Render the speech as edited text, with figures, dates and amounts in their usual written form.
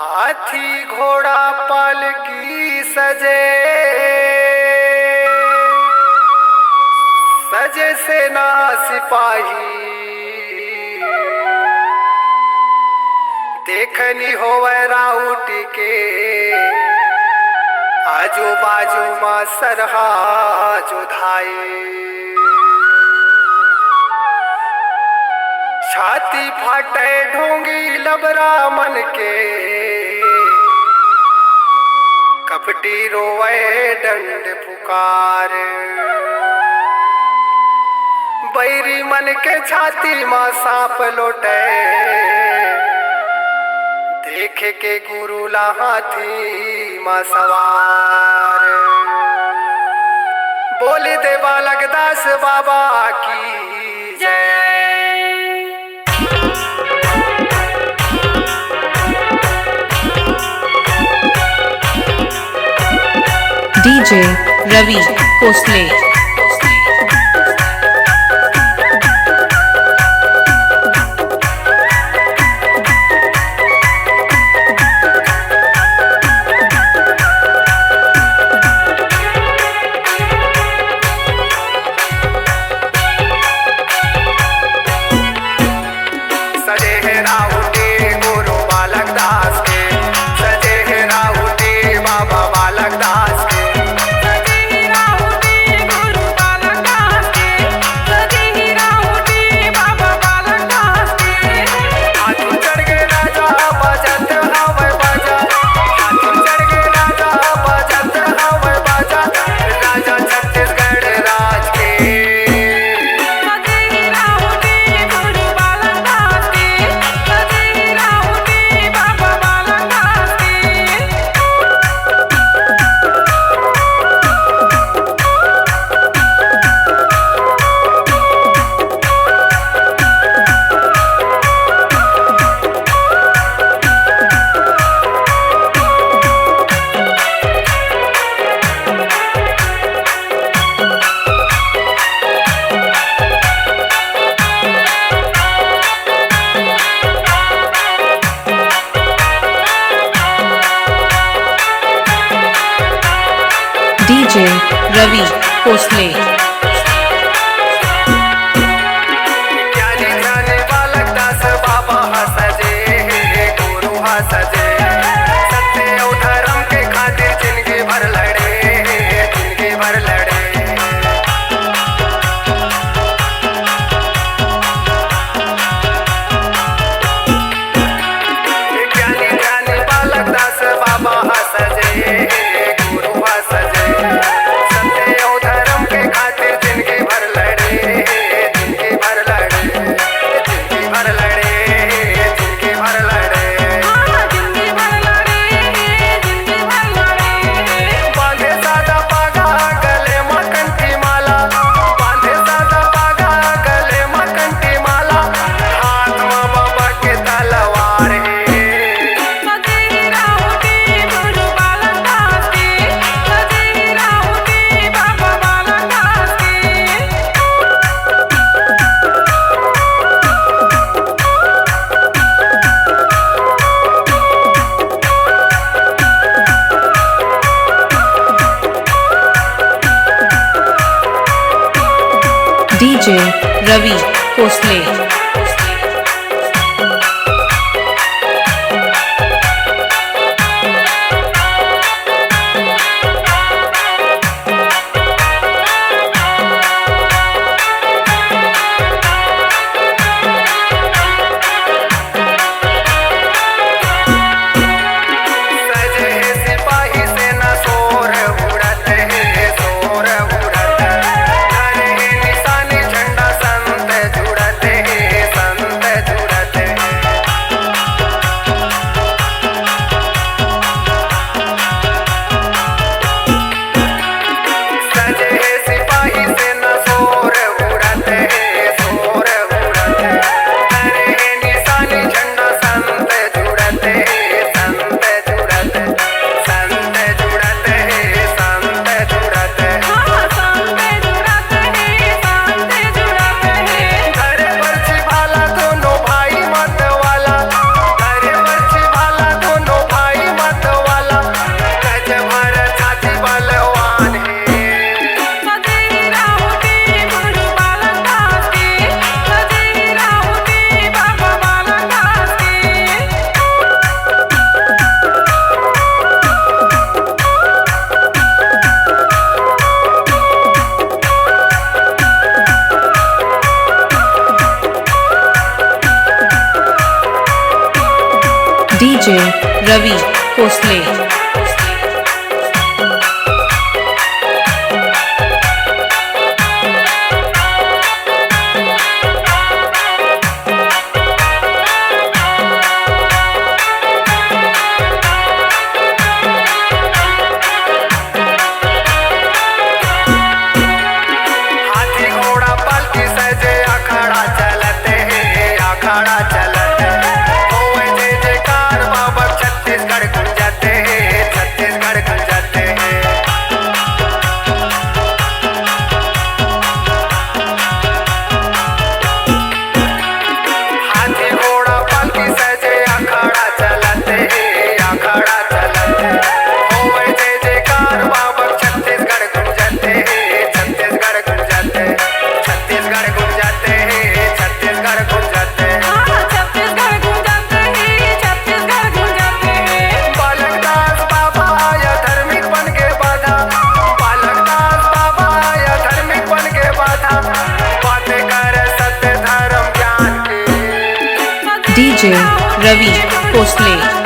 हाथी घोड़ा पालकी सजे, सजे सेना सिपाही, देखनी होवे राउटी के आजू बाजू मां सरहा जुधाई। छाती फाटे ढोंगी लबरा मन के, कपटी रोवे डंड पुकार। बैरी मन के छाती मां सांप लोटे, देख के गुरु ला हाथी मां सवार। बोली दे बालक दास बाबा की जय। DJ Ravi Kosle। सजे है राउटी गुरु बालक दास के, सजे है राउटी बाबा बालक दास के। राजा छत्तीसगढ़ राज के। DJ Ravi Kosle। ज्ञानी ज्ञानी बालक दास बाबा सजे, गुरु सजे, सत्य और धर्म के खातिर जिंदगी भर लड़े, जिंदगी भर लड़े। ज्ञानी ज्ञानी बालक दास बाबा सजे, गुरु सजे, सत्य और धर्म के खातिर जिंदगी भर लड़े, जिंदगी भर लड़े, जिंदगी भर लड़े, जिंदगी भर लड़े। बांधे सादा पागा गले मकन की माला, बांधे सादा पागा गले मकन की माला, हाथ में बाबा के तलवार है। DJ Ravi Kosle। सजे है सिपाही सेना सोर उड़त है, सोर उड़त। हरे निशानी झंडा संत जुड़त है, DJ Ravi Khosle. हाथी घोड़ा पालकी सजे अखाड़ा चलते हैं, अखाड़ा चलते होए जय जयकार बाबा छत्तीसगढ़ गुंजते हैं, छत्तीसगढ़ गुंजते हैं। हाथी घोड़ा पालकी सजे अखाड़ा चलते हैं, अखाड़ा चलते होए जय जयकार बाबा छत्तीसगढ़ गुंजते हैं, छत्तीसगढ़ गुंजते छत्तीसगढ़ गुंजते हैं, छत्तीसगढ़ गुंजते छत्तीसगढ़ गुंजते हैं, छत्तीसगढ़ गुंजते हैं। बालक दास बाबा या धार्मिक बन के बाधा, बालक दास बाबा या धार्मिक बन के बाधा, बातें कर सत्य धर्म ज्ञान की। DJ Ravi Khosle.